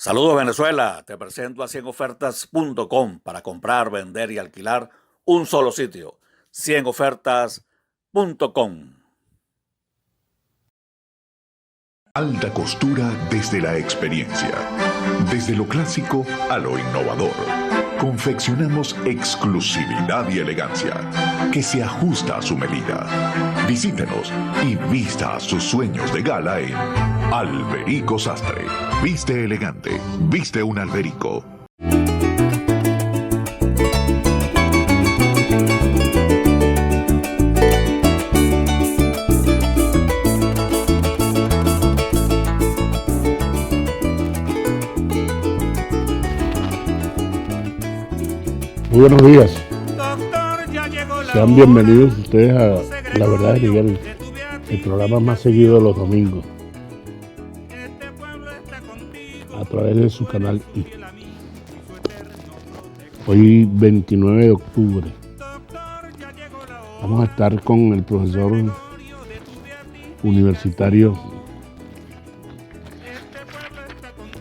Saludos Venezuela, te presento a 100ofertas.com para comprar, vender y alquilar un solo sitio, 100ofertas.com. Alta costura desde la experiencia, desde lo clásico a lo innovador. Confeccionamos exclusividad y elegancia que se ajusta a su medida. Visítenos y vista sus sueños de gala en Alberico Sastre. Viste elegante, viste un Alberico. Muy buenos días. Sean bienvenidos ustedes a La Verdad de Miguel, el programa más seguido de los domingos, a través de su canal I. Hoy 29 de octubre vamos a estar con el profesor universitario,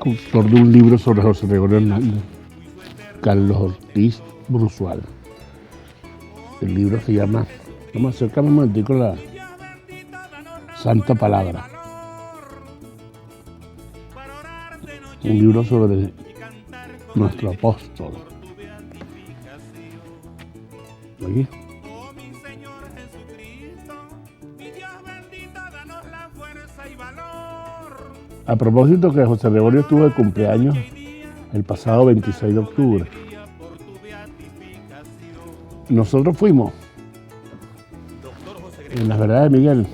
autor de un libro sobre José Gregorio Hernández, Carlos Ortiz Bruzual. El libro se llama, vamos a acercarme un momentico, la Santa Palabra. Un libro sobre nuestro apóstol. ¿Aquí? A propósito que José Gregorio estuvo de cumpleaños el pasado 26 de octubre. Nosotros fuimos, en La Verdad de Miguel,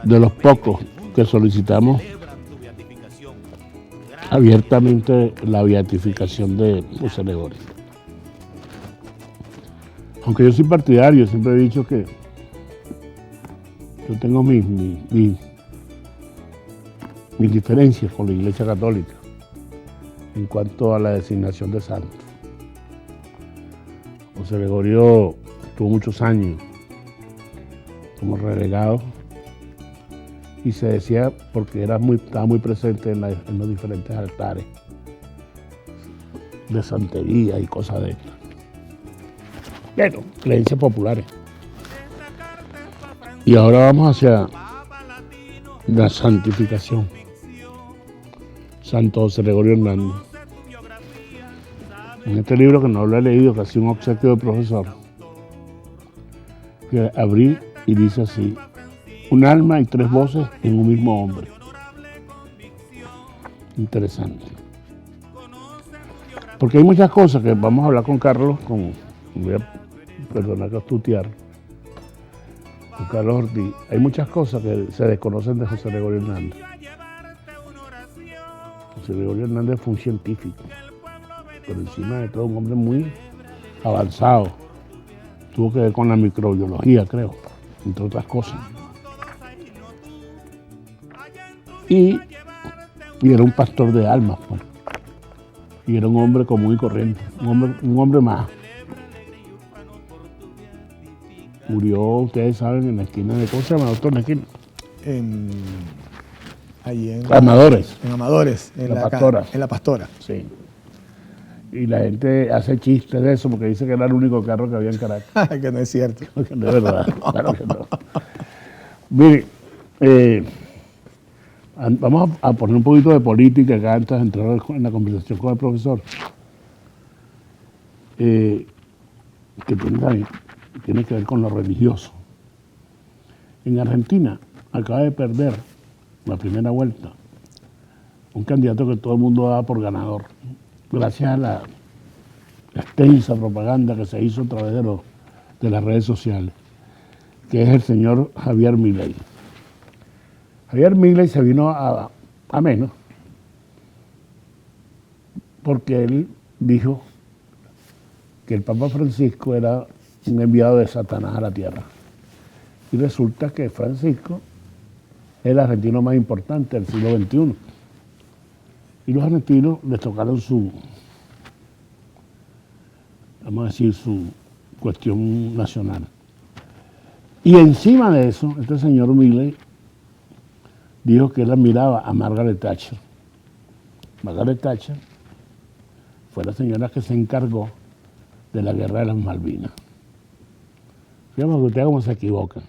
de los pocos que solicitamos abiertamente la beatificación de José Gregorio. Aunque yo soy partidario, siempre he dicho que yo tengo mis diferencias con la Iglesia Católica en cuanto a la designación de santos. José Gregorio tuvo muchos años como relegado y se decía porque estaba muy presente en los diferentes altares de santería y cosas de estas. Bueno, creencias populares. Y ahora vamos hacia la santificación. Santo José Gregorio Hernández. En este libro, que no lo he leído, casi un obsequio del profesor, que abrí y dice así: un alma y tres voces en un mismo hombre. Interesante. Porque hay muchas cosas que vamos a hablar con Carlos, voy a perdonar que estudiar, con Carlos Ortiz. Hay muchas cosas que se desconocen de José Gregorio Hernández. José Gregorio Hernández fue un científico, por encima de todo un hombre muy avanzado. Tuvo que ver con la microbiología, creo, entre otras cosas. Y era un pastor de almas, pues. Y era un hombre común y corriente, un hombre más. Murió, ustedes saben, en la esquina de, ¿cómo se llama, doctor, en la esquina? Allí en Amadores. En Amadores, en La Pastora. En La Pastora. Sí. Y la gente hace chistes de eso porque dice que era el único carro que había en Caracas. Que no es cierto. De verdad, claro que no. Mire, vamos a poner un poquito de política acá antes de entrar en la conversación con el profesor. Que tiene que ver con lo religioso. En Argentina acaba de perder la primera vuelta un candidato que todo el mundo daba por ganador, gracias a la extensa propaganda que se hizo a través de las redes sociales, que es el señor Javier Milei. Javier Milei se vino a menos porque él dijo que el Papa Francisco era un enviado de Satanás a la tierra. Y resulta que Francisco es el argentino más importante del siglo XXI. Y los argentinos les tocaron su cuestión nacional. Y encima de eso, este señor Milei dijo que él admiraba a Margaret Thatcher Margaret Thatcher fue la señora que se encargó de la guerra de las Malvinas. Fíjate que ustedes cómo se equivocan.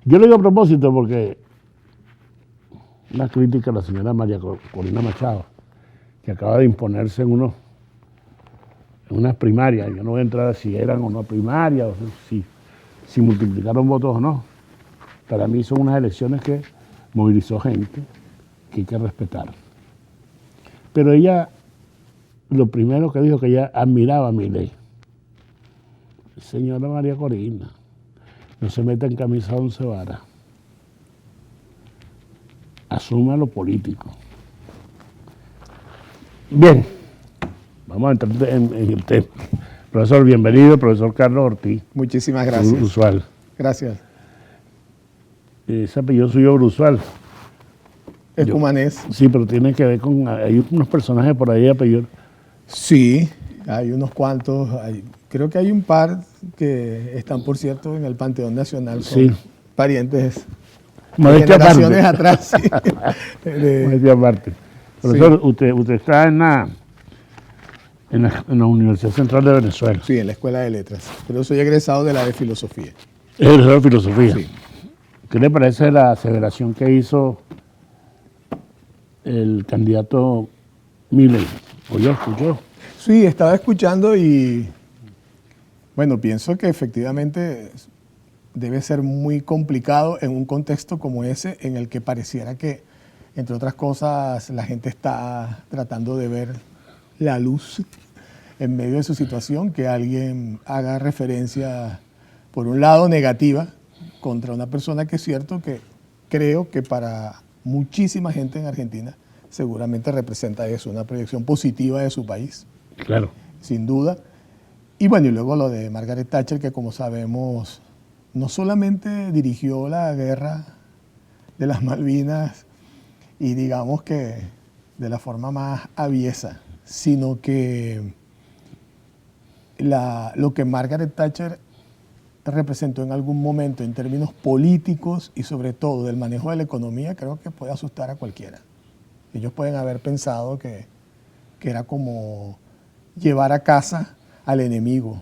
Yo lo digo a propósito porque una crítica a la señora María Corina Machado, que acaba de imponerse en unas primarias. Yo no voy a entrar a si eran o no primarias, o si multiplicaron votos o no. Para mí son unas elecciones que movilizó gente que hay que respetar. Pero ella, lo primero que dijo, que ella admiraba a Milei. Señora María Corina, no se meta en camisa 11 varas. Asuma lo político. Bien, vamos a entrar en el tema. Profesor, bienvenido, profesor Carlos Ortiz. Muchísimas gracias. Brusual. Gracias. Ese apellido suyo Brusual. Es cumanés. Sí, pero tiene que ver con... Hay unos personajes por ahí de apellido. Sí, hay unos cuantos. Creo que hay un par que están, por cierto, en el Panteón Nacional. Son Sí. parientes de Modestia generaciones aparte. atrás. Sí. Modestia aparte. Profesor, usted está en la Universidad Central de Venezuela. Sí, en la Escuela de Letras. Pero soy egresado de la de Filosofía. Es egresado de filosofía. Sí. ¿Qué le parece la aseveración que hizo el candidato Milei? ¿Oyó? ¿Escuchó? Sí, estaba escuchando y, bueno, pienso que efectivamente debe ser muy complicado en un contexto como ese, en el que pareciera que, entre otras cosas, la gente está tratando de ver la luz en medio de su situación, que alguien haga referencia, por un lado, negativa contra una persona que es cierto que creo que para muchísima gente en Argentina seguramente representa eso, una proyección positiva de su país. Claro. Sin duda. Y bueno, y luego lo de Margaret Thatcher, que como sabemos, no solamente dirigió la guerra de las Malvinas y digamos que de la forma más aviesa, sino que lo que Margaret Thatcher representó en algún momento en términos políticos y sobre todo del manejo de la economía, creo que puede asustar a cualquiera. Ellos pueden haber pensado que era como llevar a casa al enemigo.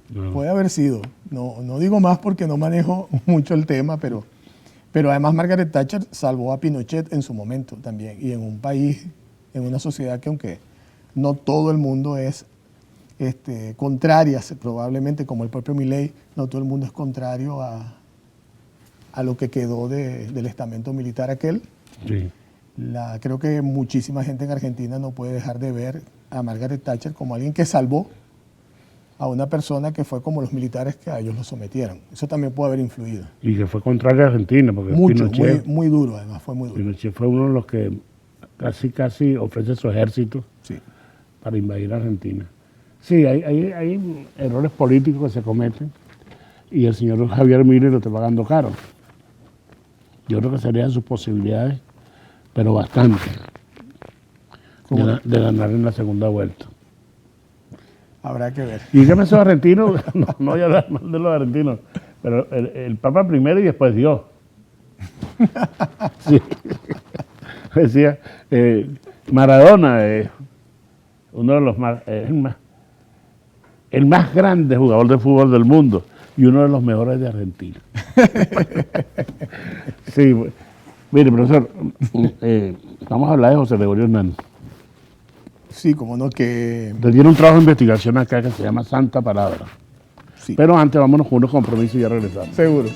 No. Puede haber sido. No digo más porque no manejo mucho el tema, pero además Margaret Thatcher salvó a Pinochet en su momento también. Y en un país, en una sociedad que aunque no todo el mundo es contraria, probablemente como el propio Milei, no todo el mundo es contrario a lo que quedó del estamento militar aquel. Sí. Creo que muchísima gente en Argentina no puede dejar de ver a Margaret Thatcher como alguien que salvó a una persona que fue como los militares que a ellos lo sometieron. Eso también puede haber influido. Y que fue contrario a Argentina, porque Mucho, Pinochet, muy duro además, fue muy duro. Pinochet fue uno de los que casi ofrece su ejército Sí. para invadir Argentina. Sí, hay errores políticos que se cometen y el señor Javier Milei lo está pagando caro. Yo creo que serían sus posibilidades, pero bastante, de ganar en la segunda vuelta. Habrá que ver. Y dígame esos argentinos, no voy a hablar mal de los argentinos, pero el Papa primero y después Dios. Sí. Decía, Maradona es uno de los el más grande jugador de fútbol del mundo y uno de los mejores de Argentina. Sí, mire, profesor, vamos a hablar de José Gregorio Hernández. Sí, como no que... Usted tiene un trabajo de investigación acá que se llama Santa Palabra. Sí. Pero antes vámonos con unos compromisos y ya regresamos. Seguro.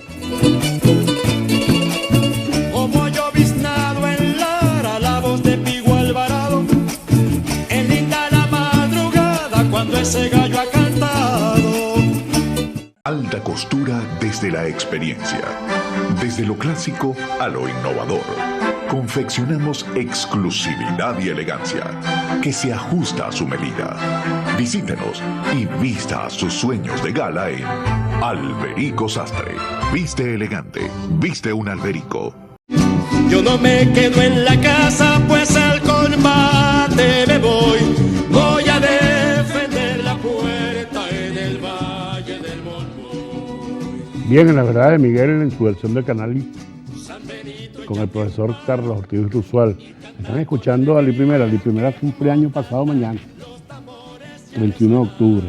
Como lloviznado en Lara, la voz de Pigo Alvarado. Es linda la madrugada cuando ese gallo ha cantado. Alta costura desde la experiencia. Desde lo clásico a lo innovador. Confeccionamos exclusividad y elegancia que se ajusta a su medida. Visítenos y vista sus sueños de gala en Alberico Sastre. Viste elegante, viste un Alberico. Yo no me quedo en la casa, pues al combate me voy. Voy a defender la puerta en el Valle del Monroy. Bien, en la verdad de Miguel en su versión de Canal San Benito con el profesor Carlos Ortiz Usual. Están escuchando a Ali Primera. Ali Primera cumpleaños pasado mañana, 21 de octubre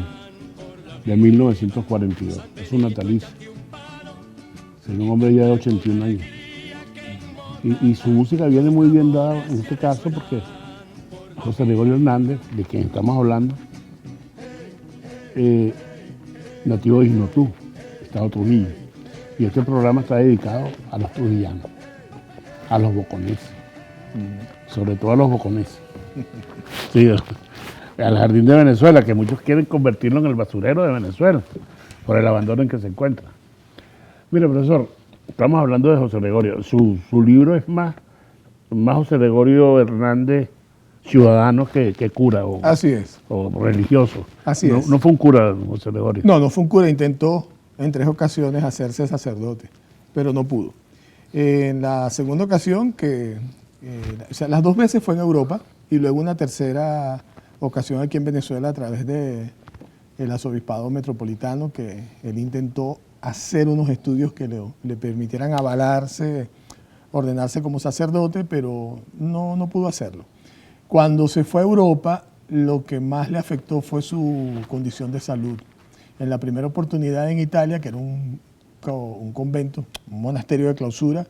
de 1942. Es un natalicio. Es un hombre ya de 81 años. Y su música viene muy bien dada en este caso porque José Gregorio Hernández, de quien estamos hablando, nativo de Jinotú, Estado Trujillo. Y este programa está dedicado a los trujillanos, a los boconeses, sobre todo a los boconeses. Sí, al Jardín de Venezuela, que muchos quieren convertirlo en el basurero de Venezuela, por el abandono en que se encuentra. Mire, profesor, estamos hablando de José Gregorio. Su libro es más José Gregorio Hernández ciudadano que cura o, Así es. o religioso. Así es. No fue un cura, José Gregorio. No fue un cura. Intentó en 3 ocasiones hacerse sacerdote, pero no pudo. En la segunda ocasión, o sea, las 2 veces fue en Europa y luego una tercera ocasión aquí en Venezuela a través del arzobispado metropolitano, que él intentó hacer unos estudios que le permitieran avalarse, ordenarse como sacerdote, pero no pudo hacerlo. Cuando se fue a Europa, lo que más le afectó fue su condición de salud. En la primera oportunidad en Italia, que era un convento, un monasterio de clausura,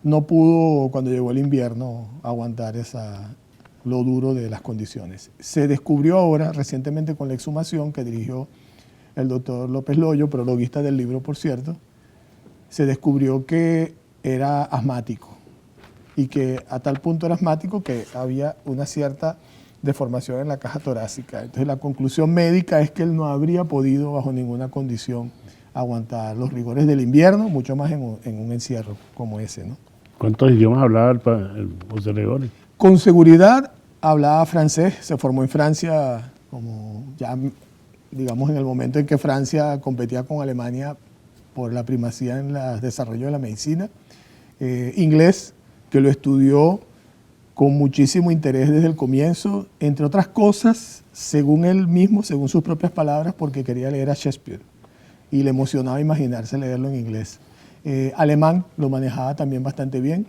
no pudo, cuando llegó el invierno, aguantar lo duro de las condiciones. Se descubrió ahora, recientemente con la exhumación que dirigió el doctor López Loyo, prologuista del libro, por cierto, se descubrió que era asmático y que a tal punto era asmático que había una cierta deformación en la caja torácica. Entonces la conclusión médica es que él no habría podido bajo ninguna condición aguantar los rigores del invierno, mucho más en un encierro como ese, ¿no? ¿Cuántos idiomas hablaba el José Gregorio? Con seguridad hablaba francés, se formó en Francia, como ya digamos en el momento en que Francia competía con Alemania por la primacía en el desarrollo de la medicina. Inglés, que lo estudió con muchísimo interés desde el comienzo, entre otras cosas, según él mismo, según sus propias palabras, porque quería leer a Shakespeare y le emocionaba imaginarse leerlo en inglés. Alemán lo manejaba también bastante bien,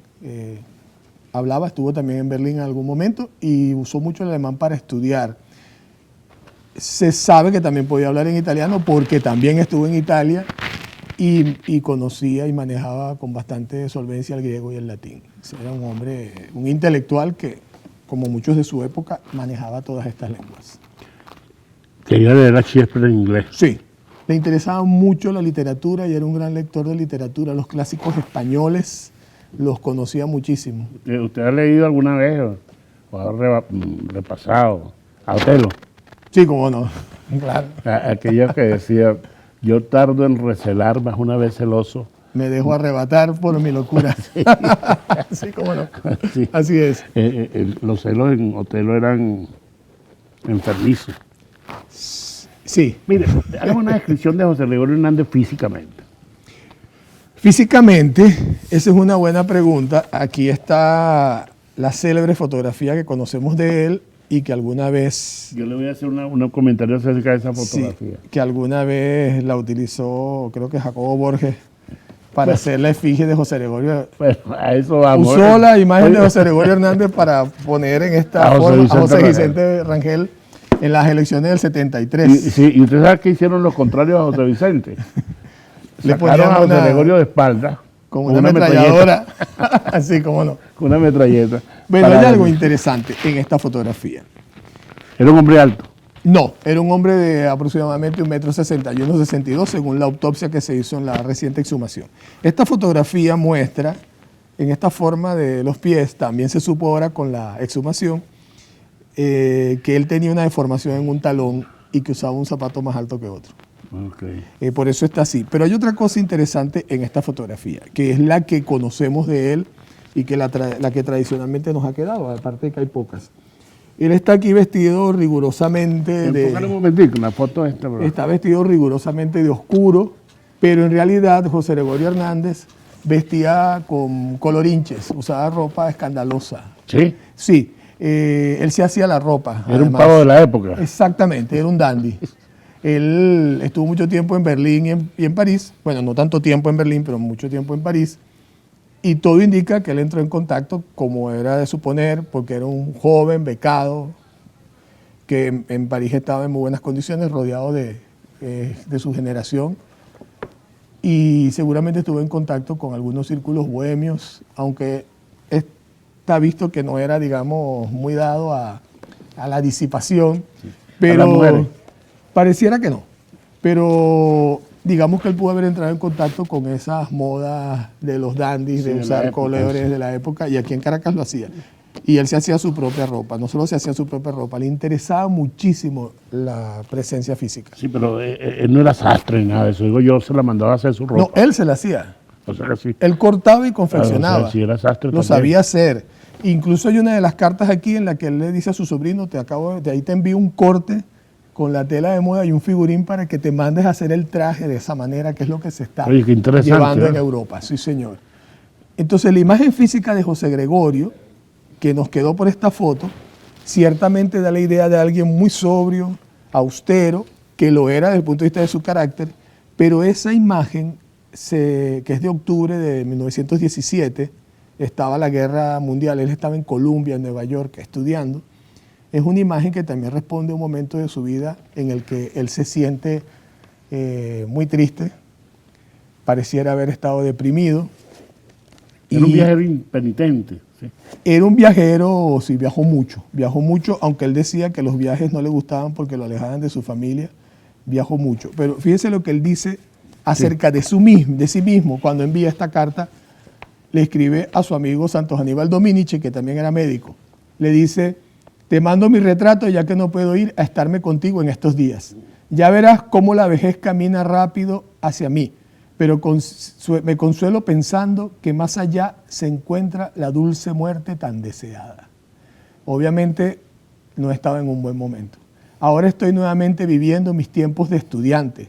estuvo también en Berlín en algún momento y usó mucho el alemán para estudiar. Se sabe que también podía hablar en italiano porque también estuvo en Italia y conocía y manejaba con bastante solvencia el griego y el latín. Era un hombre, un intelectual que, como muchos de su época, manejaba todas estas lenguas. Quería leer a Shakespeare en inglés. Sí, le interesaba mucho la literatura y era un gran lector de literatura. Los clásicos españoles los conocía muchísimo. ¿Usted ha leído alguna vez o ha repasado a Otelo? Sí, cómo no, claro. Aquella que decía, yo tardo en recelar, más una vez celoso. Me dejo arrebatar por mi locura. Sí, cómo no. Sí. Así es. Los celos en Otelo eran enfermizos. Sí. Mire, hagamos una descripción de José Gregorio Hernández físicamente. Físicamente, esa es una buena pregunta. Aquí está la célebre fotografía que conocemos de él y que alguna vez... Yo le voy a hacer un comentario acerca de esa fotografía. Sí, que alguna vez la utilizó, creo que Jacobo Borges, para hacer la efigie de José Gregorio. Pues a eso vamos. Usó la imagen de José Gregorio Hernández para poner en esta forma a José Vicente Rangel en las elecciones del 73. Y usted sabe que hicieron los contrarios a José Vicente. Le Sacaron a José Gregorio de espalda. Con una ametralladora. Así como no. Con una metralleta. Bueno, hay algo interesante en esta fotografía. ¿Era un hombre alto? No, era un hombre de aproximadamente 1,61 m, 62, según la autopsia que se hizo en la reciente exhumación. Esta fotografía muestra, en esta forma de los pies, también se supo ahora con la exhumación, que él tenía una deformación en un talón y que usaba un zapato más alto que otro. Okay. Por eso está así. Pero hay otra cosa interesante en esta fotografía, que es la que conocemos de él y que la que tradicionalmente nos ha quedado, aparte de que hay pocas. Él está aquí vestido rigurosamente Enfócale un momentico, la foto esta, bro. Está vestido rigurosamente de oscuro, pero en realidad José Gregorio Hernández vestía con colorinches, usaba ropa escandalosa. ¿Sí? Sí, él se hacía la ropa. Era un pavo de la época. Exactamente, era un dandy. Él estuvo mucho tiempo en Berlín y en París, bueno, no tanto tiempo en Berlín, pero mucho tiempo en París, Y todo indica que él entró en contacto, como era de suponer, porque era un joven becado, que en París estaba en muy buenas condiciones, rodeado de su generación. Y seguramente estuvo en contacto con algunos círculos bohemios, aunque está visto que no era, digamos, muy dado a la disipación, pero pareciera que no. Pero digamos que él pudo haber entrado en contacto con esas modas de los dandies, de usar coleores de la época, y aquí en Caracas lo hacía. Y él se hacía su propia ropa, no solo se hacía su propia ropa, le interesaba muchísimo la presencia física. Sí, pero él no era sastre ni nada de eso. Digo, yo se la mandaba a hacer su ropa. No, él se la hacía. O sea, sí. Él cortaba y confeccionaba. O sea, si era sastre lo también. sabía hacer. Incluso hay una de las cartas aquí en la que él le dice a su sobrino, de ahí te envío un corte con la tela de moda y un figurín para que te mandes a hacer el traje de esa manera, que es lo que se está Oye, qué interesante, llevando en ¿eh? Europa. Sí, señor. Entonces, la imagen física de José Gregorio, que nos quedó por esta foto, ciertamente da la idea de alguien muy sobrio, austero, que lo era desde el punto de vista de su carácter, pero esa imagen, que es de octubre de 1917, estaba la guerra mundial, él estaba en Columbia, en Nueva York, estudiando. Es una imagen que también responde a un momento de su vida en el que él se siente muy triste, pareciera haber estado deprimido. Era un viajero impenitente. Sí. Era un viajero, sí, viajó mucho, aunque él decía que los viajes no le gustaban porque lo alejaban de su familia, viajó mucho. Pero fíjese lo que él dice acerca de sí mismo cuando envía esta carta. Le escribe a su amigo Santos Aníbal Dominici, que también era médico. Le dice, te mando mi retrato ya que no puedo ir a estarme contigo en estos días. Ya verás cómo la vejez camina rápido hacia mí, pero me consuelo pensando que más allá se encuentra la dulce muerte tan deseada. Obviamente no estaba en un buen momento. Ahora estoy nuevamente viviendo mis tiempos de estudiante.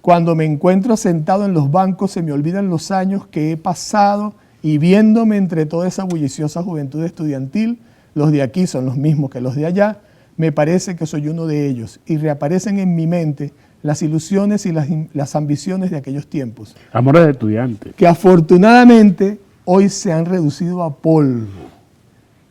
Cuando me encuentro sentado en los bancos se me olvidan los años que he pasado y viéndome entre toda esa bulliciosa juventud estudiantil, los de aquí son los mismos que los de allá, me parece que soy uno de ellos y reaparecen en mi mente las ilusiones y las ambiciones de aquellos tiempos. Amores de estudiante. Que afortunadamente hoy se han reducido a polvo.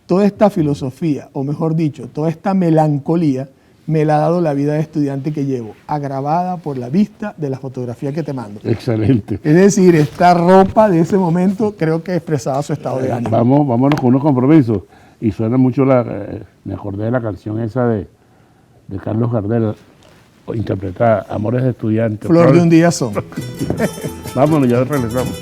Toda esta filosofía, o mejor dicho, toda esta melancolía, me la ha dado la vida de estudiante que llevo, agravada por la vista de la fotografía que te mando. Excelente. Es decir, esta ropa de ese momento creo que expresaba su estado de ánimo. Vámonos con unos compromisos. Y suena mucho me acordé de la canción esa de Carlos Gardel, interpretada Amores de estudiante. Flor de un día son. Vámonos, ya regresamos.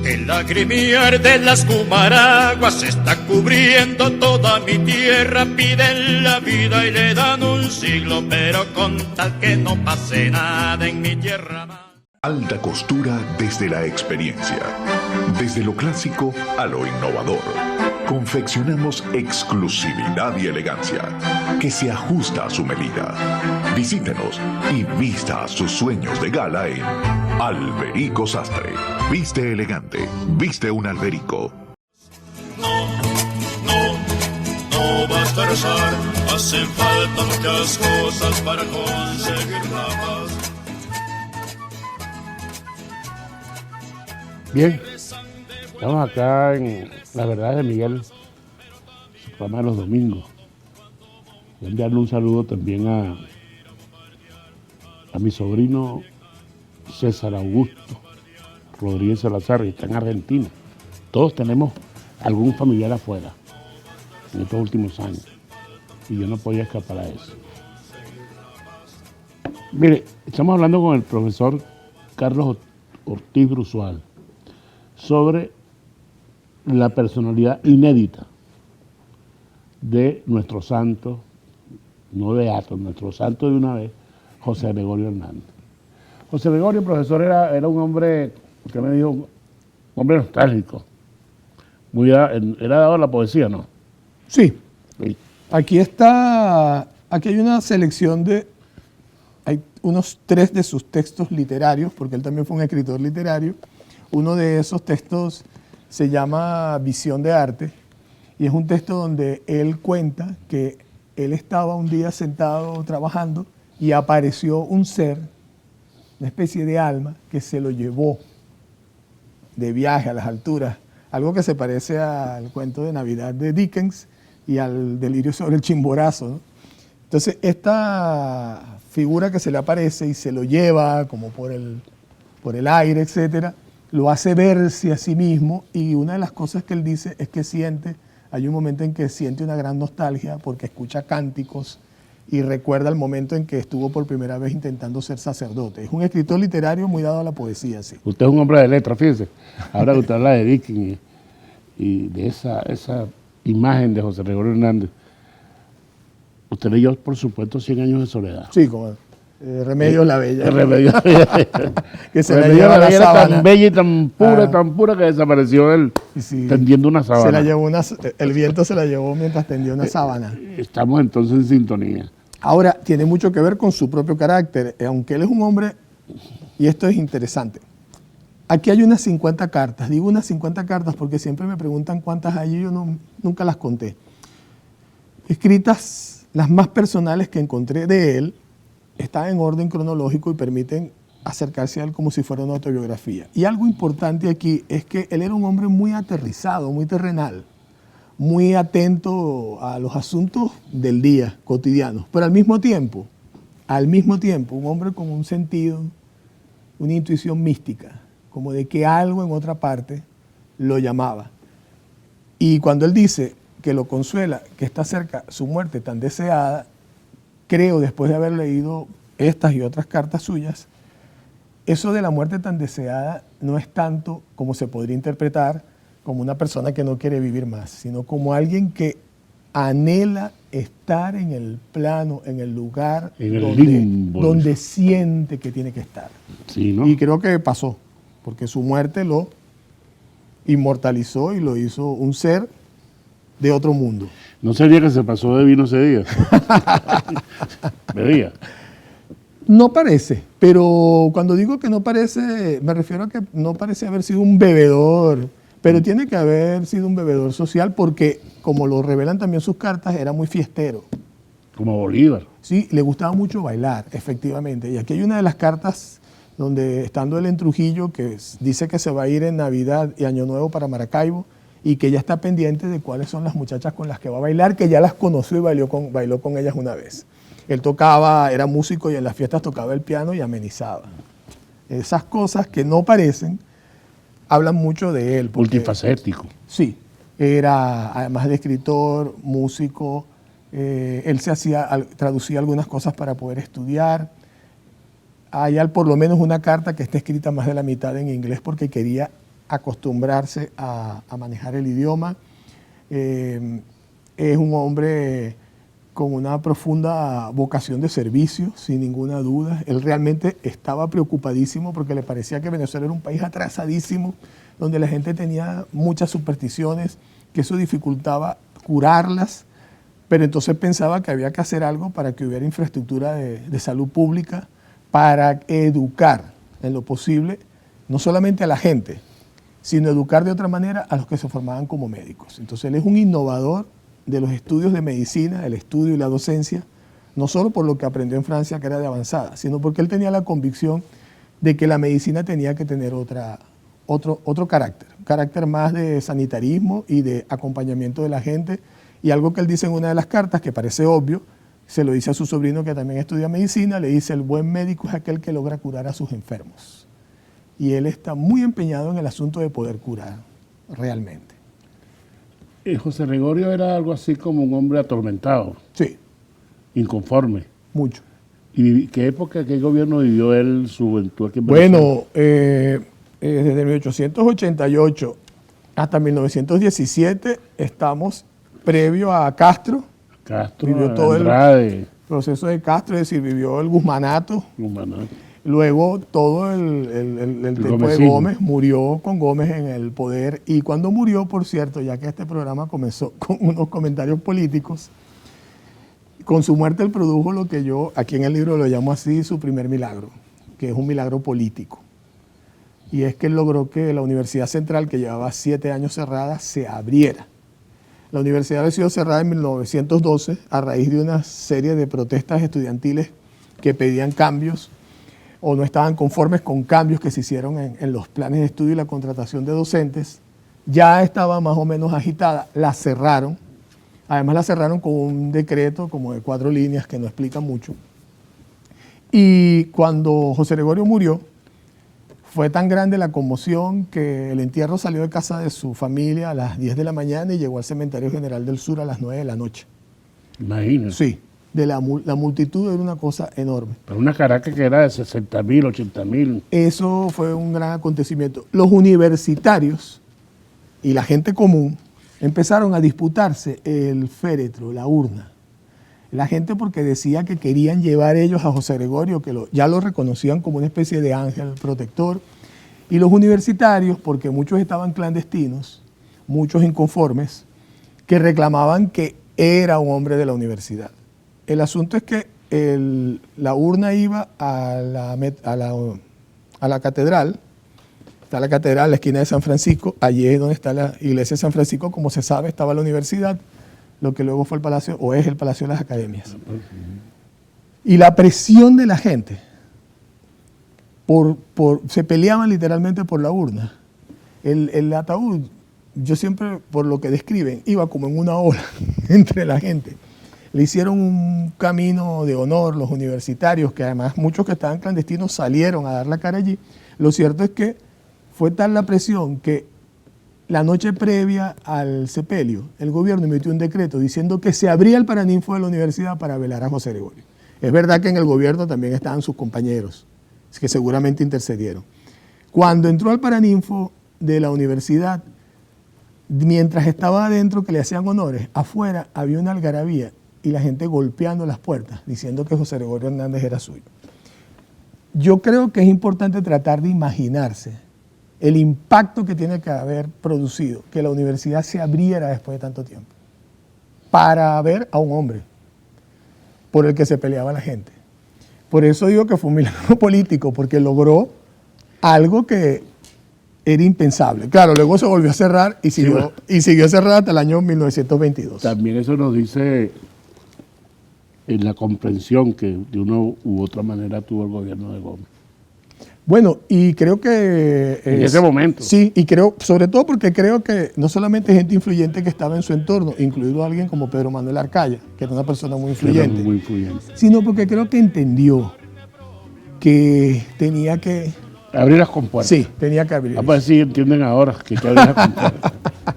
El lagrimiar de las cumaraguas está cubriendo toda mi tierra. Piden la vida y le dan un siglo, pero con tal que no pase nada en mi tierra. Alta costura desde la experiencia. Desde lo clásico a lo innovador. Confeccionamos exclusividad y elegancia que se ajusta a su medida. Visítenos y vista sus sueños de gala en Alberico Sastre. Viste elegante, viste un Alberico. No basta rezar, hacen falta muchas cosas para conseguir la paz. Bien, estamos acá en La Verdad de Miguel, su programa de los domingos. Voy a enviarle un saludo también a mi sobrino César Augusto Rodríguez Salazar, que está en Argentina. Todos tenemos algún familiar afuera en estos últimos años y yo no podía escapar a eso. Mire, estamos hablando con el profesor Carlos Ortiz Brusual sobre la personalidad inédita de nuestro santo, no beato, nuestro santo de una vez, José Gregorio Hernández. José Gregorio, profesor, era un hombre, usted me dijo, un hombre nostálgico. Era dado a la poesía, ¿no? Sí. Sí. Aquí hay una selección hay unos 3 de sus textos literarios, porque él también fue un escritor literario. Uno de esos textos se llama Visión de Arte y es un texto donde él cuenta que él estaba un día sentado trabajando y apareció un ser una especie de alma que se lo llevó de viaje a las alturas, algo que se parece al cuento de Navidad de Dickens y al delirio sobre el Chimborazo, ¿no? Entonces, esta figura que se le aparece y se lo lleva como por el aire, etcétera, lo hace verse a sí mismo, y una de las cosas que él dice es que hay un momento en que siente una gran nostalgia porque escucha cánticos y recuerda el momento en que estuvo por primera vez intentando ser sacerdote. Es un escritor literario muy dado a la poesía, sí. Usted es un hombre de letras, fíjese. Ahora que usted habla de Dickens y de esa imagen de José Gregorio Hernández, usted leyó, por supuesto, 100 años de soledad. Sí, como Remedios la Bella. Remedios que se la Remedios lleva la Bella era sábana. tan bella y tan pura que desapareció él Sí. tendiendo una sábana. Se la llevó el viento se la llevó mientras tendía una sábana. Estamos entonces en sintonía. Ahora, tiene mucho que ver con su propio carácter, aunque él es un hombre, y esto es interesante. Aquí hay unas 50 cartas, digo unas 50 cartas porque siempre me preguntan cuántas hay y yo nunca las conté. Escritas, las más personales que encontré de él, están en orden cronológico y permiten acercarse a él como si fuera una autobiografía. Y algo importante aquí es que él era un hombre muy aterrizado, muy terrenal, muy atento a los asuntos del día, cotidianos, pero al mismo tiempo, un hombre con un sentido, una intuición mística, como de que algo en otra parte lo llamaba. Y cuando él dice que lo consuela, que está cerca su muerte tan deseada, creo, después de haber leído estas y otras cartas suyas, eso de la muerte tan deseada no es tanto como se podría interpretar como una persona que no quiere vivir más, sino como alguien que anhela estar en el plano, en el lugar En el limbo. donde siente que tiene que estar. Sí, ¿no? Y creo que pasó, porque su muerte lo inmortalizó y lo hizo un ser de otro mundo. ¿No sería que se pasó de vino ese día? ¿Bebía? No parece, pero cuando digo que no parece, me refiero a que no parece haber sido un bebedor, pero tiene que haber sido un bebedor social porque, como lo revelan también sus cartas, era muy fiestero. Como Bolívar. Sí, le gustaba mucho bailar, efectivamente. Y aquí hay una de las cartas donde, estando él en Trujillo, que dice que se va a ir en Navidad y Año Nuevo para Maracaibo y que ya está pendiente de cuáles son las muchachas con las que va a bailar, que ya las conoció y bailó con ellas una vez. Él tocaba, era músico y en las fiestas tocaba el piano y amenizaba. Esas cosas que no parecen, hablan mucho de él. Multifacético. Sí, era además de escritor, músico, él traducía algunas cosas para poder estudiar. Hay por lo menos una carta que está escrita más de la mitad en inglés porque quería acostumbrarse a manejar el idioma. Es un hombre con una profunda vocación de servicio, sin ninguna duda. Él realmente estaba preocupadísimo porque le parecía que Venezuela era un país atrasadísimo, donde la gente tenía muchas supersticiones, que eso dificultaba curarlas, pero entonces pensaba que había que hacer algo para que hubiera infraestructura de salud pública, para educar en lo posible, no solamente a la gente, sino educar de otra manera a los que se formaban como médicos. Entonces él es un innovador de los estudios de medicina, el estudio y la docencia, no solo por lo que aprendió en Francia, que era de avanzada, sino porque él tenía la convicción de que la medicina tenía que tener otro carácter, un carácter más de sanitarismo y de acompañamiento de la gente. Y algo que él dice en una de las cartas, que parece obvio, se lo dice a su sobrino que también estudia medicina, le dice: el buen médico es aquel que logra curar a sus enfermos. Y él está muy empeñado en el asunto de poder curar realmente. José Gregorio era algo así como un hombre atormentado, Sí, inconforme. mucho. ¿Y qué época, qué gobierno vivió él su juventud aquí en Venezuela? Bueno, desde 1888 hasta 1917 estamos previo a Castro. Castro, vivió todo Andrade, proceso de Castro, es decir, vivió el guzmanato. Guzmán. Luego todo el tiempo de gomecismo. Gómez, murió con Gómez en el poder. Y cuando murió, por cierto, ya que este programa comenzó con unos comentarios políticos, con su muerte él produjo lo que yo aquí en el libro lo llamo así, su primer milagro, que es un milagro político. Y es que él logró que la Universidad Central, que llevaba 7 años cerrada, se abriera. La universidad había sido cerrada en 1912 a raíz de una serie de protestas estudiantiles que pedían cambios. o no estaban conformes con cambios que se hicieron en los planes de estudio y la contratación de docentes, ya estaba más o menos agitada, la cerraron. Además la cerraron con un decreto como de 4 líneas que no explica mucho. Y cuando José Gregorio murió, fue tan grande la conmoción que el entierro salió de casa de su familia a las 10 de la mañana y llegó al Cementerio General del Sur a las 9 de la noche. Imagínate. Sí, la multitud era una cosa enorme. Pero una Caracas que era de 60.000, 80.000. Eso fue un gran acontecimiento. Los universitarios y la gente común empezaron a disputarse el féretro, la urna. La gente porque decía que querían llevar ellos a José Gregorio, que ya lo reconocían como una especie de ángel protector. Y los universitarios, porque muchos estaban clandestinos, muchos inconformes, que reclamaban que era un hombre de la universidad. El asunto es que la urna iba a la catedral. Está la catedral, la esquina de San Francisco, allí es donde está la iglesia de San Francisco, como se sabe, estaba la universidad, lo que luego fue el Palacio, o es el Palacio de las Academias. Y la presión de la gente, se peleaban literalmente por la urna. El ataúd, yo siempre, por lo que describen, iba como en una ola entre la gente. Le hicieron un camino de honor los universitarios, que además muchos que estaban clandestinos salieron a dar la cara allí. Lo cierto es que fue tal la presión que la noche previa al sepelio, el gobierno emitió un decreto diciendo que se abría el paraninfo de la universidad para velar a José Gregorio. Es verdad que en el gobierno también estaban sus compañeros, que seguramente intercedieron. Cuando entró al paraninfo de la universidad, mientras estaba adentro que le hacían honores, afuera había una algarabía y la gente golpeando las puertas, diciendo que José Gregorio Hernández era suyo. Yo creo que es importante tratar de imaginarse el impacto que tiene que haber producido que la universidad se abriera después de tanto tiempo para ver a un hombre por el que se peleaba la gente. Por eso digo que fue un milagro político, porque logró algo que era impensable. Claro, luego se volvió a cerrar y siguió cerrada hasta el año 1922. También eso nos dice en la comprensión que de una u otra manera tuvo el gobierno de Gómez. Bueno, y creo que... En ese momento. Sí, y creo, sobre todo porque creo que no solamente gente influyente que estaba en su entorno, incluido alguien como Pedro Manuel Arcaya, que era una persona muy influyente, Muy influyente. sino porque creo que entendió que tenía que... Abrir las compuertas. Sí, tenía que abrir. A ver si entienden ahora que hay que abrir las compuertas.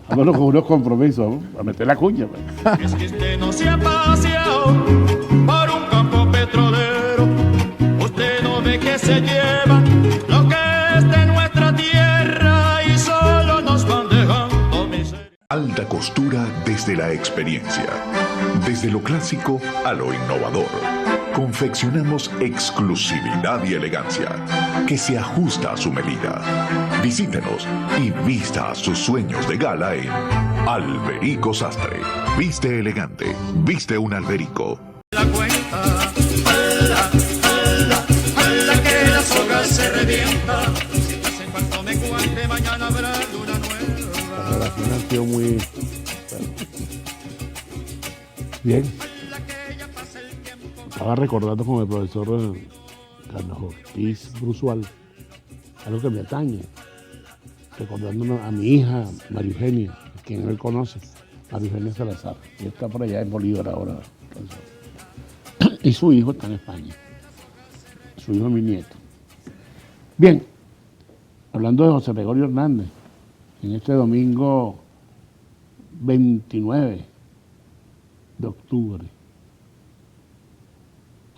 Vámonos con unos compromisos, ¿no? A meter la cuña. Pues. Es que usted no se ha paseado por un campo petrolero. Usted no ve que se llevan lo que es de nuestra tierra y solo nos van dejando miseria. Alta costura desde la experiencia. Desde lo clásico a lo innovador. Confeccionamos exclusividad y elegancia que se ajusta a su medida. Visítenos y vista sus sueños de gala en Alberico Sastre. Viste elegante, viste un Alberico. La cuenta, ala, que la soga se revienta. Si en cuanto me cuente, mañana habrá luna nueva. La relación ha sido muy... Bien. Estaba recordando con el profesor Carlos Ortiz Brusual algo que me atañe, recordando a mi hija María Eugenia, a quien él conoce, María Eugenia Salazar, y está por allá en Bolívar ahora, profesor. Y su hijo está en España, su hijo es mi nieto. Bien, hablando de José Gregorio Hernández, en este domingo 29 de octubre,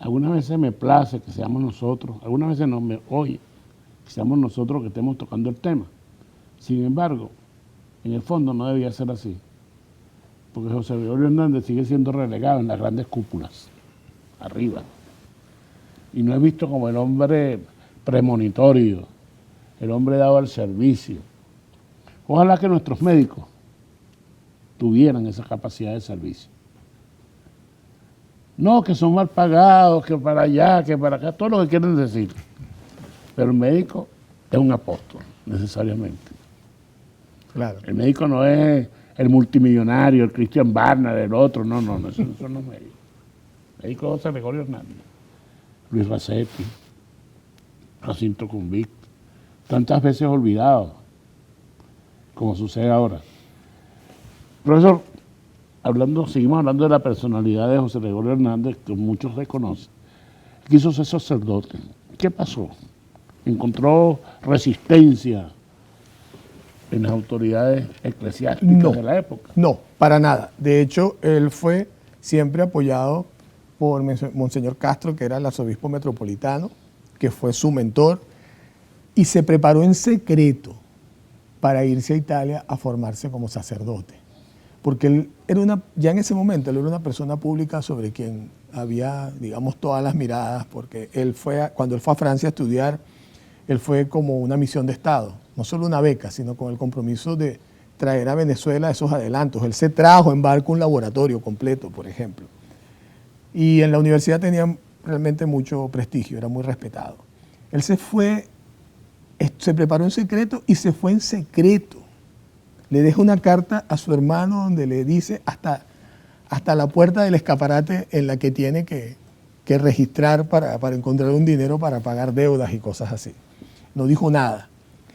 algunas veces me place que seamos nosotros, algunas veces no me oye, que seamos nosotros que estemos tocando el tema. Sin embargo, en el fondo no debía ser así, porque José Gregorio Hernández sigue siendo relegado en las grandes cúpulas, arriba. Y no es visto como el hombre premonitorio, el hombre dado al servicio. Ojalá que nuestros médicos tuvieran esa capacidad de servicio. No, que son mal pagados, que para allá, que para acá, todo lo que quieren decir. Pero el médico es un apóstol, necesariamente. Claro. El médico no es el multimillonario, el Christian Barnard, el otro, no, esos no son los médicos. El médico es José Gregorio Hernández, Luis Racetti, Jacinto Convict, tantas veces olvidado, como sucede ahora. Profesor, seguimos hablando de la personalidad de José Gregorio Hernández, que muchos reconocen. Quiso ser sacerdote. ¿Qué pasó? ¿Encontró resistencia en las autoridades eclesiásticas de la época? No, para nada. De hecho, él fue siempre apoyado por Monseñor Castro, que era el arzobispo metropolitano, que fue su mentor, y se preparó en secreto para irse a Italia a formarse como sacerdote. Porque él era ya en ese momento, él era una persona pública sobre quien había, digamos, todas las miradas, porque cuando él fue a Francia a estudiar, él fue como una misión de Estado, no solo una beca, sino con el compromiso de traer a Venezuela esos adelantos. Él se trajo en barco un laboratorio completo, por ejemplo. Y en la universidad tenía realmente mucho prestigio, era muy respetado. Él se preparó en secreto y se fue en secreto. Le deja una carta a su hermano donde le dice hasta la puerta del escaparate en la que tiene que registrar para encontrar un dinero para pagar deudas y cosas así. No dijo nada.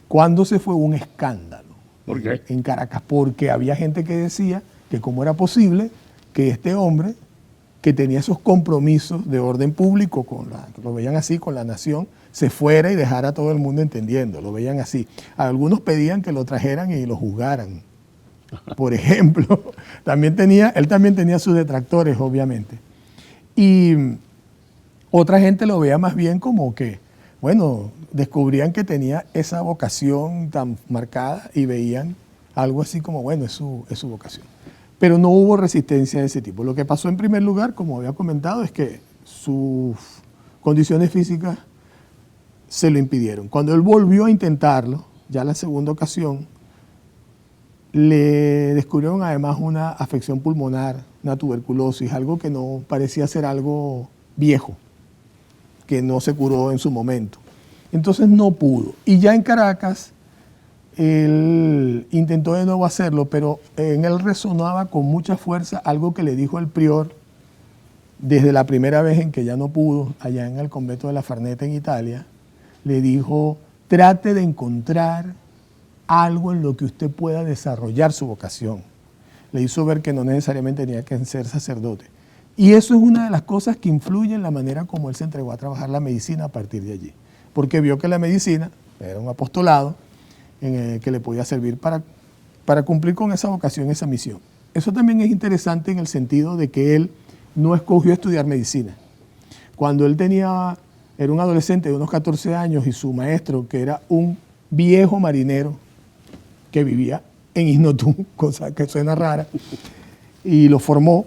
Cuando se fue, un escándalo. ¿Por qué? En Caracas, porque había gente que decía que cómo era posible que este hombre, que tenía esos compromisos de orden público, lo veían así, con la nación, se fuera y dejara a todo el mundo entendiendo, lo veían así. Algunos pedían que lo trajeran y lo juzgaran. Por ejemplo, él también tenía sus detractores, obviamente. Y otra gente lo veía más bien como que, bueno, descubrían que tenía esa vocación tan marcada y veían algo así como, bueno, es su vocación. Pero no hubo resistencia de ese tipo. Lo que pasó en primer lugar, como había comentado, es que sus condiciones físicas se lo impidieron. Cuando él volvió a intentarlo, ya la segunda ocasión, le descubrieron además una afección pulmonar, una tuberculosis, algo que no parecía ser algo viejo, que no se curó en su momento. Entonces no pudo. Y ya en Caracas, él intentó de nuevo hacerlo, pero en él resonaba con mucha fuerza algo que le dijo el prior desde la primera vez en que ya no pudo, allá en el convento de la Farneta en Italia. Le dijo, trate de encontrar algo en lo que usted pueda desarrollar su vocación. Le hizo ver que no necesariamente tenía que ser sacerdote. Y eso es una de las cosas que influye en la manera como él se entregó a trabajar la medicina a partir de allí. Porque vio que la medicina era un apostolado que le podía servir para cumplir con esa vocación, esa misión. Eso también es interesante en el sentido de que él no escogió estudiar medicina. Cuando él era un adolescente de unos 14 años y su maestro, que era un viejo marinero que vivía en Isnotú, cosa que suena rara, y lo formó,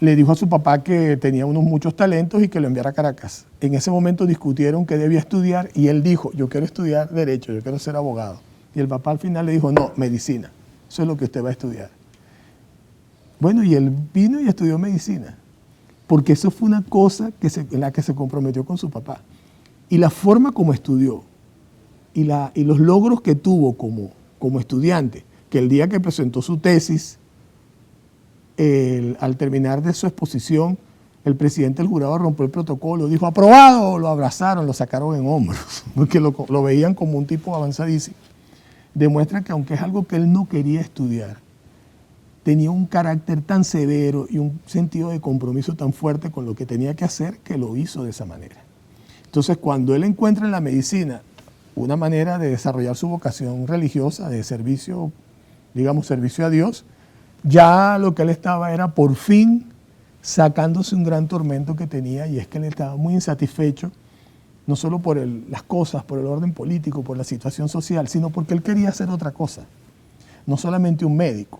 le dijo a su papá que tenía muchos talentos y que lo enviara a Caracas. En ese momento discutieron qué debía estudiar y él dijo, yo quiero estudiar Derecho, yo quiero ser abogado. Y el papá al final le dijo, no, medicina, eso es lo que usted va a estudiar. Bueno, y él vino y estudió medicina, porque eso fue una cosa en la que se comprometió con su papá. Y la forma como estudió y los logros que tuvo como estudiante, que el día que presentó su tesis, al terminar de su exposición, el presidente del jurado rompió el protocolo, dijo, aprobado, lo abrazaron, lo sacaron en hombros, porque lo veían como un tipo avanzadísimo. Demuestra que aunque es algo que él no quería estudiar, tenía un carácter tan severo y un sentido de compromiso tan fuerte con lo que tenía que hacer que lo hizo de esa manera. Entonces, cuando él encuentra en la medicina una manera de desarrollar su vocación religiosa, de servicio, digamos, servicio a Dios, ya lo que él estaba era por fin sacándose un gran tormento que tenía, y es que él estaba muy insatisfecho, no solo por las cosas, por el orden político, por la situación social, sino porque él quería hacer otra cosa, no solamente un médico.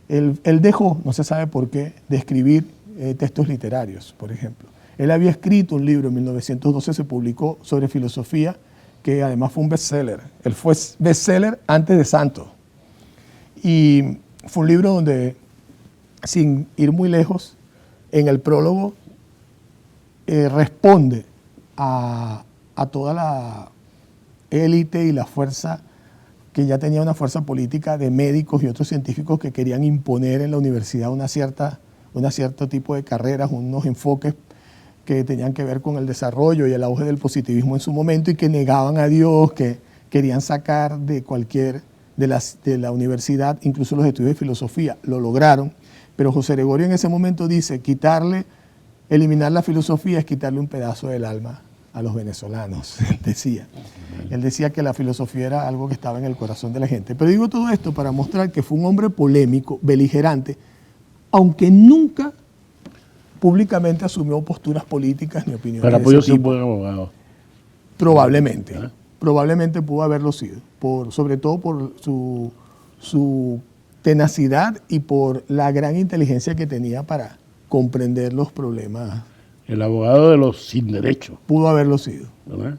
Él dejó, no se sabe por qué, de escribir textos literarios, por ejemplo. Él había escrito un libro en 1912, se publicó sobre filosofía, que además fue un bestseller. Él fue bestseller antes de Santos. Y fue un libro donde, sin ir muy lejos, en el prólogo responde a toda la élite y la fuerza, que ya tenía una fuerza política de médicos y otros científicos que querían imponer en la universidad un cierto tipo de carreras, unos enfoques que tenían que ver con el desarrollo y el auge del positivismo en su momento y que negaban a Dios, que querían sacar de la universidad incluso los estudios de filosofía. Lo lograron, pero José Gregorio en ese momento dice, eliminar la filosofía es quitarle un pedazo del alma a los venezolanos, decía. Él decía que la filosofía era algo que estaba en el corazón de la gente. Pero digo todo esto para mostrar que fue un hombre polémico, beligerante, aunque nunca públicamente asumió posturas políticas ni opiniones. Pero de apoyo ese sí tipo. buen abogado. Probablemente. ¿Ah? Probablemente pudo haberlo sido, sobre todo por su tenacidad y por la gran inteligencia que tenía para comprender los problemas. El abogado de los sin derecho, Pudo haberlo sido. ¿verdad?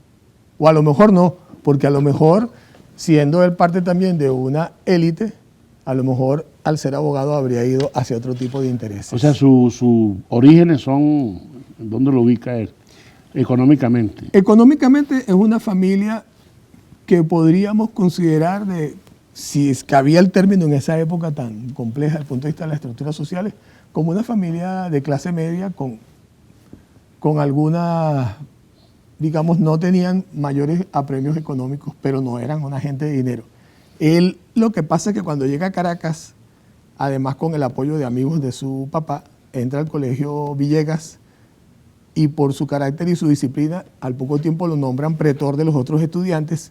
O a lo mejor no, porque a lo mejor, siendo él parte también de una élite, a lo mejor al ser abogado habría ido hacia otro tipo de intereses. O sea, sus orígenes son, ¿dónde lo ubica él? Económicamente. Económicamente es una familia que podríamos considerar, si cabía el término en esa época tan compleja desde el punto de vista de las estructuras sociales, como una familia de clase media con algunas, digamos, no tenían mayores apremios económicos, pero no eran una gente de dinero. Él, lo que pasa es que cuando llega a Caracas, además con el apoyo de amigos de su papá, entra al colegio Villegas y por su carácter y su disciplina, al poco tiempo lo nombran pretor de los otros estudiantes.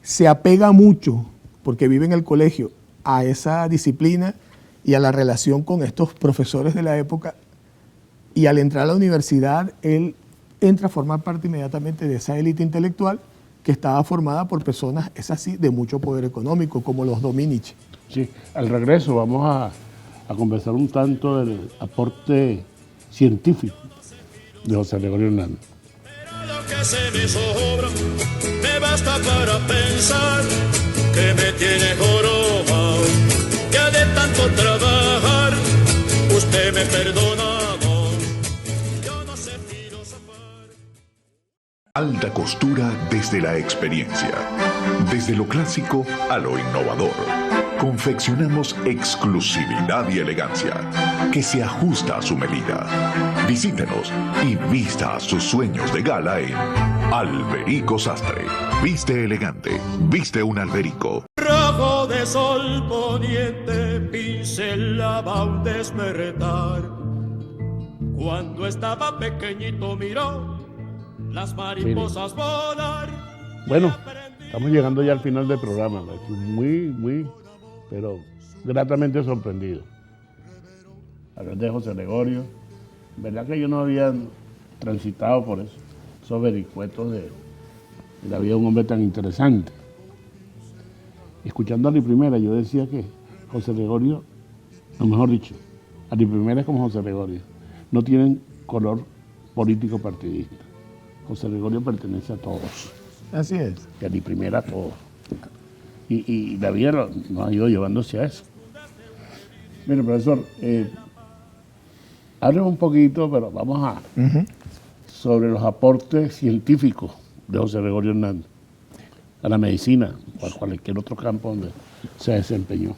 Se apega mucho, porque vive en el colegio, a esa disciplina y a la relación con estos profesores de la época. Y al entrar a la universidad, él entra a formar parte inmediatamente de esa élite intelectual que estaba formada por personas, es así, de mucho poder económico, como los Dominici. Sí, al regreso vamos a conversar un tanto del aporte científico de José Gregorio Hernández. Pero lo que se me sobra me basta para pensar que me tiene jorobado, que de tanto trabajar usted me perdona. Yo no sé filosofar. Alta costura desde la experiencia. Desde lo clásico a lo innovador. Confeccionamos exclusividad y elegancia que se ajusta a su medida. Visítenos y vista sus sueños de gala en Alberico Sastre. Viste elegante, viste un Alberico. Rojo de sol poniente pincelaba un despertar. Cuando estaba pequeñito miró las mariposas volar. Bueno, estamos llegando ya al final del programa. Estoy muy, pero gratamente sorprendido. Hablar de José Gregorio. ¿Verdad que yo no había transitado por eso? Esos vericuetos de la vida de un hombre tan interesante. Escuchando a Ari Primera, yo decía que José Gregorio, o mejor dicho, Ari Primera es como José Gregorio, no tienen color político partidista. José Gregorio pertenece a todos. Así es. Y Ari Primera a todos. Y la vida nos ha ido llevando hacia eso. Mire, profesor, hábleme un poquito, pero vamos sobre los aportes científicos de José Gregorio Hernández a la medicina o a cualquier otro campo donde se desempeñó.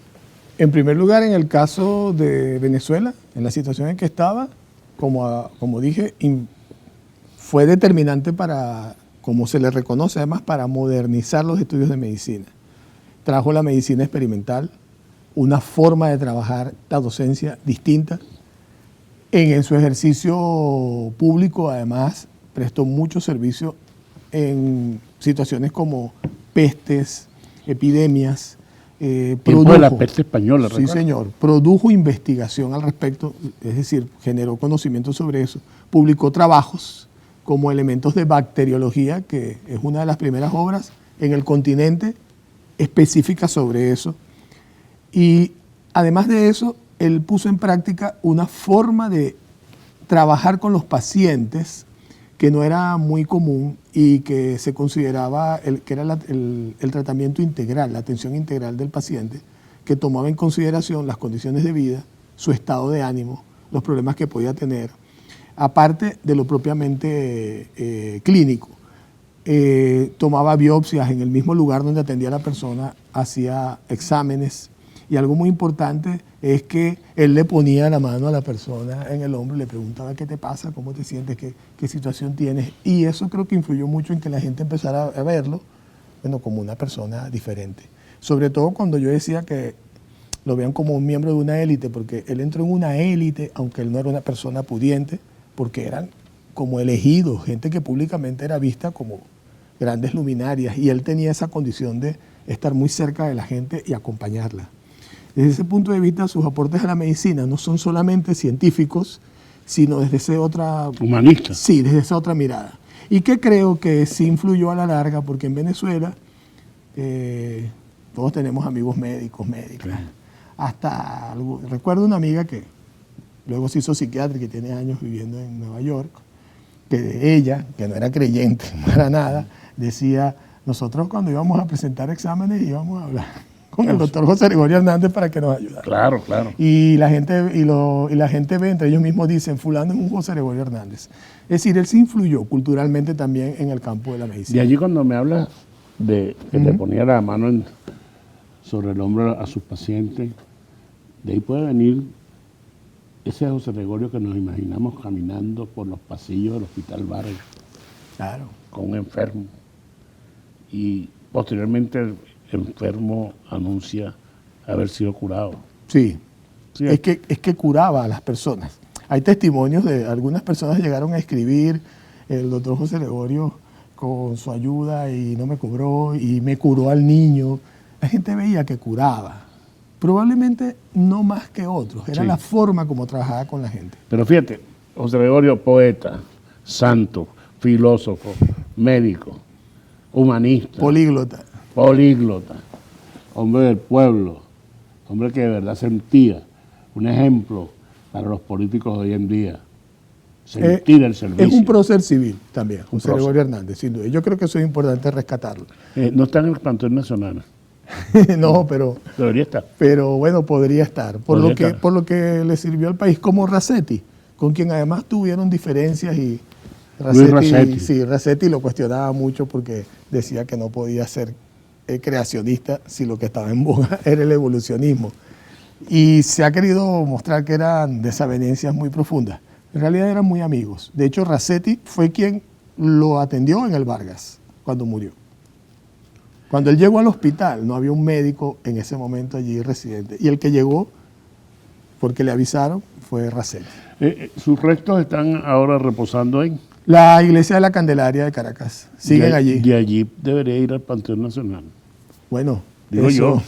En primer lugar, en el caso de Venezuela, en la situación en que estaba, como dije, fue determinante para, como se le reconoce además, para modernizar los estudios de medicina. Trajo la medicina experimental, una forma de trabajar la docencia distinta. En su ejercicio público, además, prestó mucho servicio en situaciones como pestes, epidemias. Tiempo de la peste española, sí, ¿recuerda? señor. Produjo investigación al respecto, es decir, generó conocimiento sobre eso. Publicó trabajos como Elementos de Bacteriología, que es una de las primeras obras en el continente específica sobre eso. Y además de eso, él puso en práctica una forma de trabajar con los pacientes que no era muy común y que se consideraba que era el tratamiento integral, la atención integral del paciente, que tomaba en consideración las condiciones de vida, su estado de ánimo, los problemas que podía tener, aparte de lo propiamente clínico. Tomaba biopsias en el mismo lugar donde atendía a la persona, hacía exámenes Y algo muy importante es que él le ponía la mano a la persona en el hombro y le preguntaba qué te pasa, cómo te sientes, qué situación tienes. Y eso creo que influyó mucho en que la gente empezara a verlo, bueno, como una persona diferente. Sobre todo cuando yo decía que lo vean como un miembro de una élite, porque él entró en una élite, aunque él no era una persona pudiente, porque eran como elegidos, gente que públicamente era vista como grandes luminarias, y él tenía esa condición de estar muy cerca de la gente y acompañarla. Desde ese punto de vista, sus aportes a la medicina no son solamente científicos, sino desde esa otra... Humanista. Sí, desde esa otra mirada. Y que creo que sí influyó a la larga, porque en Venezuela todos tenemos amigos médicas. Sí. Recuerdo una amiga que luego se hizo psiquiatra, que tiene años viviendo en Nueva York, que ella, que no era creyente para nada, decía, nosotros cuando íbamos a presentar exámenes íbamos a hablar con el doctor José Gregorio Hernández para que nos ayudara. Claro, claro. Y la gente ve, entre ellos mismos dicen, fulano es un José Gregorio Hernández. Es decir, él se influyó culturalmente también en el campo de la medicina. De allí cuando me hablas de que le ponía la mano sobre el hombro a sus pacientes, de ahí puede venir ese José Gregorio que nos imaginamos caminando por los pasillos del Hospital Vargas, Claro. con un enfermo. Y posteriormente el enfermo anuncia haber sido curado. Sí, Sí. es que curaba a las personas. Hay testimonios de algunas personas llegaron a escribir, el doctor José Gregorio con su ayuda y no me cobró y me curó al niño. La gente veía que curaba. Probablemente no más que otros, era Sí. la forma como trabajaba con la gente. Pero fíjate, José Gregorio, poeta, santo, filósofo, médico, humanista, Políglota. políglota, hombre del pueblo, hombre que de verdad sentía, un ejemplo para los políticos de hoy en día, sentir el servicio. Es un prócer civil también, José prócer. Gregorio Hernández, sin duda. Yo creo que eso es importante rescatarlo. No está en el Panteón Nacional, No, pero debería estar. bueno, podría estar. Por lo que le sirvió al país, como Racetti, con quien además tuvieron diferencias y Luis Racetti. Sí, Racetti lo cuestionaba mucho porque decía que no podía ser creacionista si lo que estaba en boga era el evolucionismo. Y se ha querido mostrar que eran desavenencias muy profundas. En realidad eran muy amigos. De hecho, Racetti fue quien lo atendió en el Vargas cuando murió. Cuando él llegó al hospital, no había un médico en ese momento allí residente. Y el que llegó, porque le avisaron, fue Racetti. Sus restos están ahora reposando en... La iglesia de la Candelaria de Caracas. Siguen allí. De allí debería ir al Panteón Nacional. Bueno, Digo eso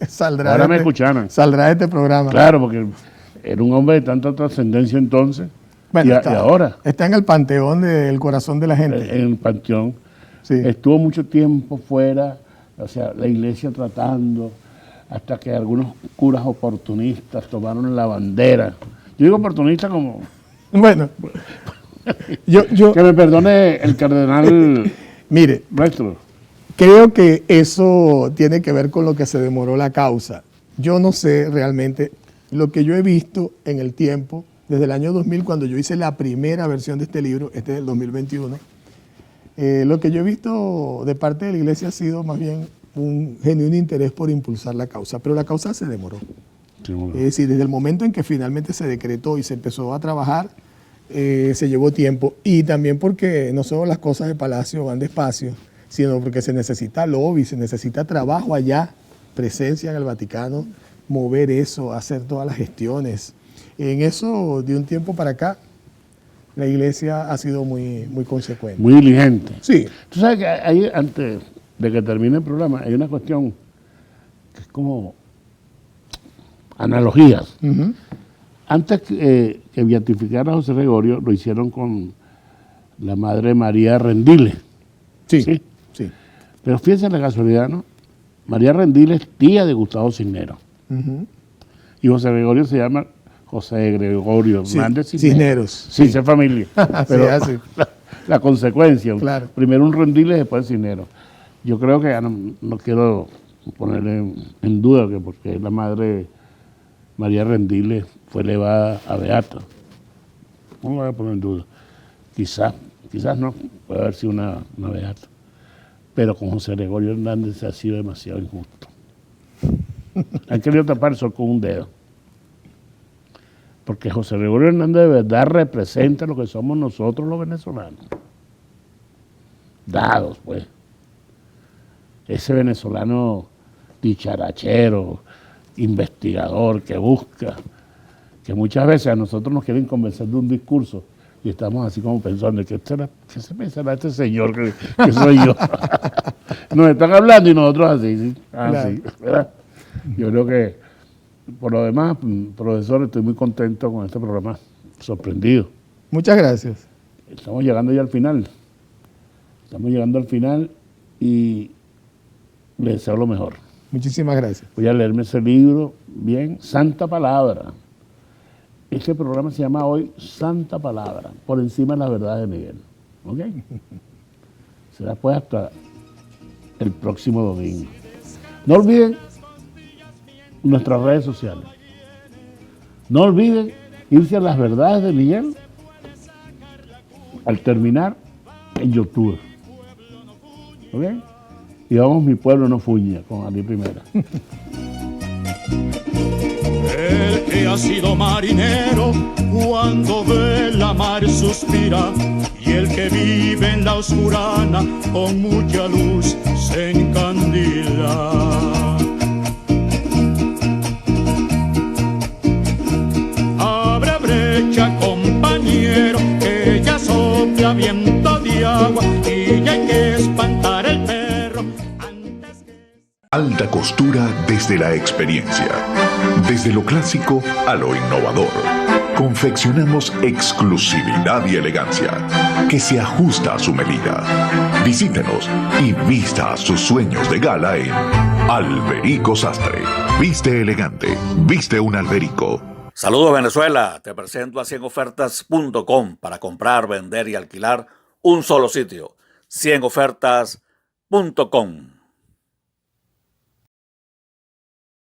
saldrá, Ahora me escucharon. Saldrá de este programa. Claro, porque era un hombre de tanta trascendencia entonces. Bueno, y ahora, está en el panteón del corazón de la gente. en el panteón, Sí. estuvo mucho tiempo fuera, o sea, la iglesia tratando, hasta que algunos curas oportunistas tomaron la bandera. Yo digo oportunista como... Bueno, yo Que me perdone el cardenal mire, nuestro. creo que eso tiene que ver con lo que se demoró la causa. Yo no sé realmente lo que yo he visto en el tiempo, desde el año 2000, cuando yo hice la primera versión de este libro, este es del 2021, lo que yo he visto de parte de la iglesia ha sido más bien un genuino interés por impulsar la causa, pero la causa se demoró. Sí, bueno. Es decir, desde el momento en que finalmente se decretó y se empezó a trabajar, se llevó tiempo. Y también porque no solo las cosas de Palacio van despacio, sino porque se necesita lobby, se necesita trabajo allá, presencia en el Vaticano, mover eso, hacer todas las gestiones. En eso, de un tiempo para acá, la iglesia ha sido muy, muy consecuente. Muy diligente. Sí, Tú sabes que ahí, antes de que termine el programa, hay una cuestión que es como analogías. ujú, Antes que beatificar a José Gregorio, lo hicieron con la Madre María Rendiles. sí, Sí. sí. Pero fíjense la casualidad, ¿no? María Rendiles es tía de Gustavo Cisneros. Ujú. Y José Gregorio se llama José Gregorio Sí, Hernández Cisneros. Sí, es familia. Pero así. la consecuencia, Claro. primero un Rendiles, después Cisneros. Yo creo que ya no quiero poner en duda que porque la madre María Rendiles fue elevada a beata. No lo voy a poner en duda. Quizás no, puede haber sido una beata. Pero con José Gregorio Hernández ha sido demasiado injusto. Han querido tapar el sol con un dedo. Porque José Gregorio Hernández de verdad representa lo que somos nosotros los venezolanos. Dados, pues. Ese venezolano dicharachero, investigador, que busca, que muchas veces a nosotros nos quieren convencer de un discurso y estamos así como pensando, ¿qué se pensará este señor que soy yo? Nos están hablando y nosotros así, ¿sí? Así, ¿verdad? Yo creo que, por lo demás, profesor, estoy muy contento con este programa, sorprendido. Muchas gracias. Estamos llegando ya al final. Estamos llegando al final y les deseo lo mejor. Muchísimas gracias. Voy a leerme ese libro, bien, Santa Palabra. Este programa se llama hoy Santa Palabra, por encima de las verdades de Miguel. ¿Ok? Será pues hasta el próximo domingo. No olviden nuestras redes sociales. No olviden irse a las verdades de Miguel al terminar en YouTube. ¿Ok? Y vamos, mi pueblo no fuña, con Ali Primera. El que ha sido marinero cuando ve la mar suspira, y el que vive en la oscurana con mucha luz se encandila. Abre brecha, compañero, que ya sopla viento de agua y ya hay que espantar el perro antes que... Alta costura desde la experiencia. Desde lo clásico a lo innovador. Confeccionamos exclusividad y elegancia que se ajusta a su medida. Visítenos y vista sus sueños de gala en Alberico Sastre. Viste elegante, viste un Alberico. Saludos Venezuela, te presento a 100ofertas.com para comprar, vender y alquilar un solo sitio. 100ofertas.com.